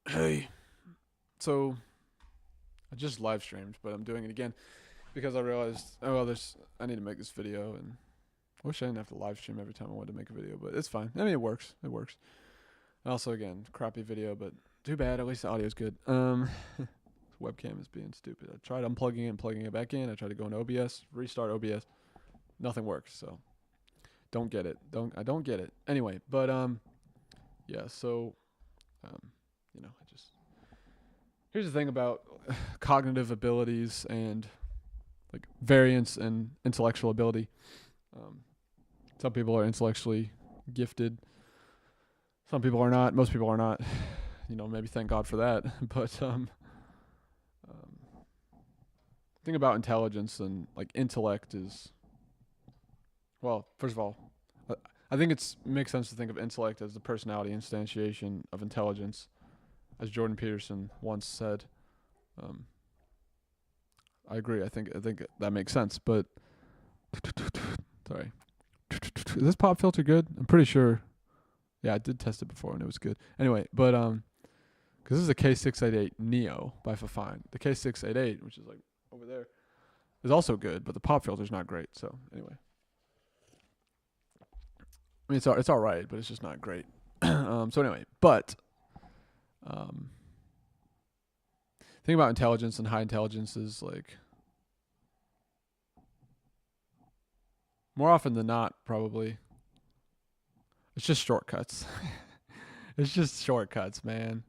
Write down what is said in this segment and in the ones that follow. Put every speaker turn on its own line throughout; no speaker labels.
Hey, so I just live streamed, but I'm doing it again because I realized, oh, well, I need to make this video, and I wish I didn't have to live stream every time I wanted to make a video, but it's fine. I mean, it works. It works. And also, again, crappy video, but too bad. At least the audio's good. Webcam is being stupid. I tried unplugging it and plugging it back in. I tried to go into OBS, restart OBS. Nothing works. So don't get it. I don't get it. Anyway, but yeah. So um, I just here's the thing about cognitive abilities and like variance and intellectual ability. Um, some people are intellectually gifted. Some people are not. Most people are not. Maybe thank God for that. But thing about intelligence and like intellect is, well, first of all, I think it makes sense to think of intellect as the personality instantiation of intelligence, as Jordan Peterson once said. Um, I agree. I think that makes sense. But sorry, is this pop filter good? I'm pretty sure. Yeah, I did test it before and it was good. Anyway, but because this is a K688 Neo by Fafine. The K688, which is like over there, is also good, but the pop filter's not great. So anyway, I mean it's all right, but it's just not great. So anyway, but um, thing about intelligence and high intelligence is like more often than not, probably it's just shortcuts. It's just shortcuts, man.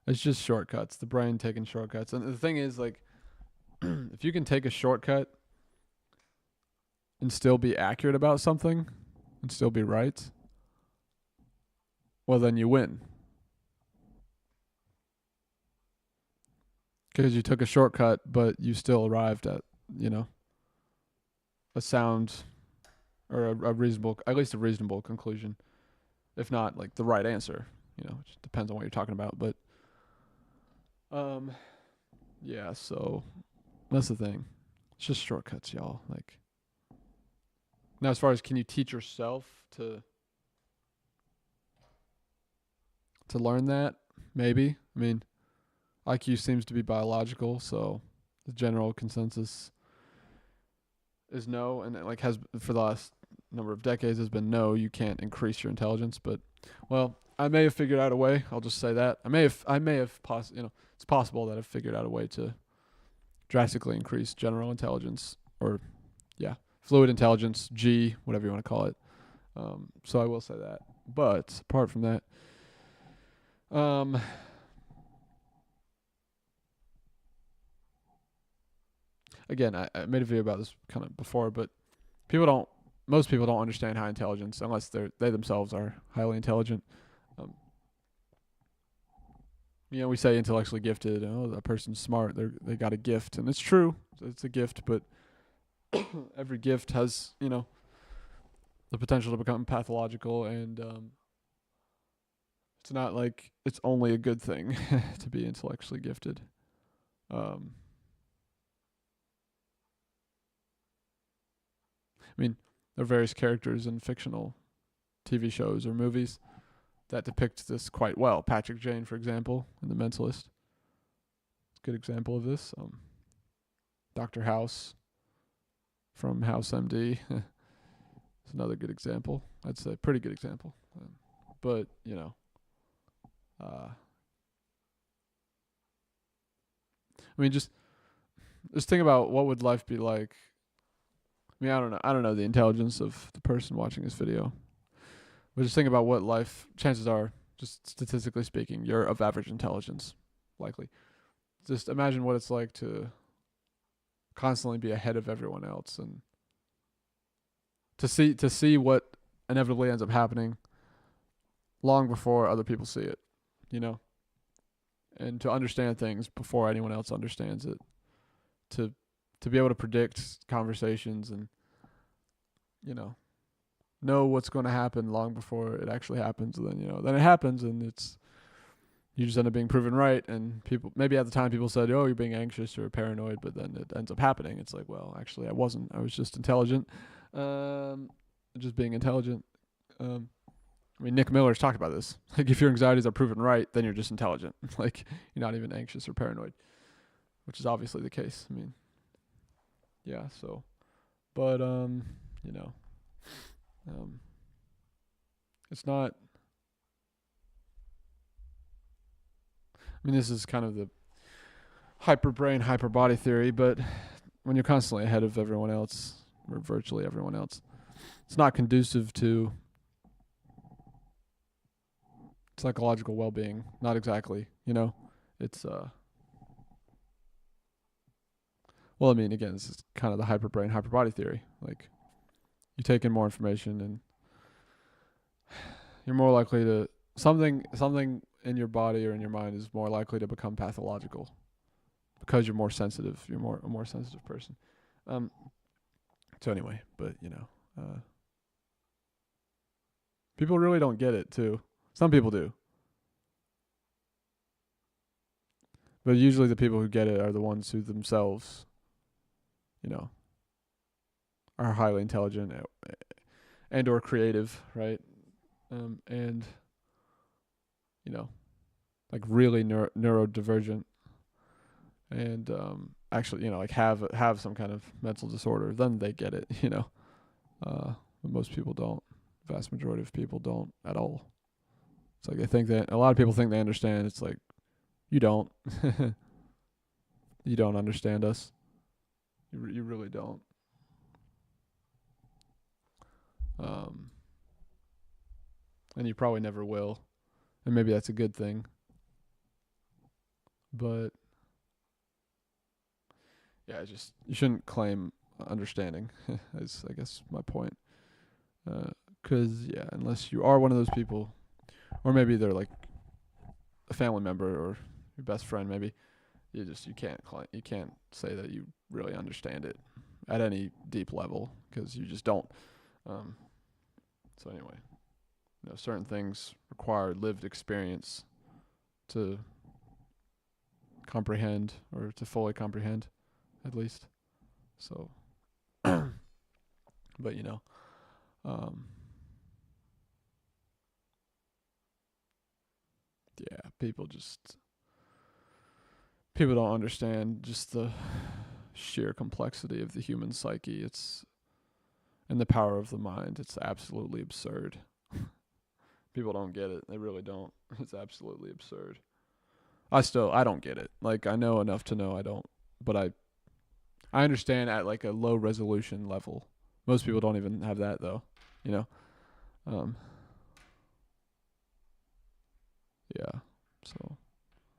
It's just shortcuts. The brain taking shortcuts. And the thing is, like, if you can take a shortcut and still be accurate about something and still be right, well, then you win. Because you took a shortcut, but you still arrived at, you know, a sound or a reasonable, at least a reasonable conclusion. If not, like, the right answer, which depends on what you're talking about. But, yeah, so that's the thing. It's just shortcuts, y'all. Like, now, as far as can you teach yourself to learn that? Maybe. I mean, IQ seems to be biological, so the general consensus is no, and it like has for the last number of decades has been no. You can't increase your intelligence, but well, I may have figured out a way. I'll just say that it's possible that I've figured out a way to drastically increase general intelligence, or yeah, fluid intelligence, G, whatever you want to call it. So I will say that. But apart from that, um, again, I made a video about this kind of before, but most people don't understand high intelligence unless they themselves are highly intelligent. Um, we say intellectually gifted. Oh, that person's smart. They got a gift, and it's true. It's a gift, but every gift has the potential to become pathological, and it's not like it's only a good thing to be intellectually gifted. Um, I mean, there are various characters in fictional TV shows or movies that depict this quite well. Patrick Jane, for example, in The Mentalist, it's a good example of this. Dr. House from House MD is another good example. I'd say pretty good example. But I mean, just think about what would life be like. I mean, I don't know the intelligence of the person watching this video, but just think about what life. Chances are, just statistically speaking, you're of average intelligence, likely. Just imagine what it's like to constantly be ahead of everyone else, and to see what inevitably ends up happening long before other people see it, you know, and to understand things before anyone else understands it, to be able to predict conversations and know what's going to happen long before it actually happens, and then it happens, and you just end up being proven right. And people, maybe at the time people said, oh, you're being anxious or paranoid, but then it ends up happening. It's like, well, actually I wasn't. I was just intelligent. Just being intelligent. I mean, Nick Miller's talked about this. Like, if your anxieties are proven right, then you're just intelligent. Like, you're not even anxious or paranoid, which is obviously the case. I mean, yeah. So, but you know, um, it's not. I mean, this is kind of the hyper brain, hyper body theory, but when you're constantly ahead of everyone else, or virtually everyone else, it's not conducive to psychological well-being. Not exactly, it's well, I mean, again, this is kind of the hyper brain, hyper body theory. Like, you take in more information and you're more likely to something in your body or in your mind is more likely to become pathological because you're more sensitive. You're a more sensitive person. So anyway, but people really don't get it too. Some people do, but usually the people who get it are the ones who themselves, are highly intelligent and or creative, right? And like really neurodivergent, and actually, like have some kind of mental disorder, then they get it, but most people don't. Vast majority of people don't at all. It's like they think that a lot of people think they understand. It's like, you don't. You don't understand us. You really don't. And you probably never will. And maybe that's a good thing. But yeah, you shouldn't claim understanding. Is, I guess, my point. Because unless you are one of those people, or maybe they're like a family member or your best friend, maybe you can't say that you really understand it at any deep level, because you just don't. So anyway, certain things require lived experience to comprehend, or to fully comprehend, at least. So, but yeah, people don't understand just the sheer complexity of the human psyche. And the power of the mind. It's absolutely absurd. People don't get it. They really don't. It's absolutely absurd. I don't get it. Like, I know enough to know I don't, but I understand at like a low resolution level. Most people don't even have that though, yeah. So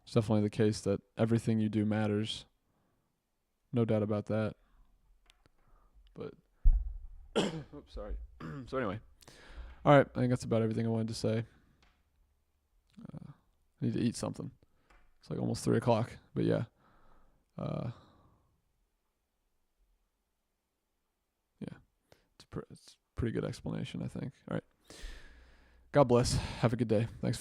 it's definitely the case that everything you do matters. No doubt about that. But oops, sorry. So anyway, all right. I think that's about everything I wanted to say. I need to eat something. It's like almost 3:00, but yeah. Yeah, it's a pretty good explanation, I think. All right. God bless. Have a good day. Thanks.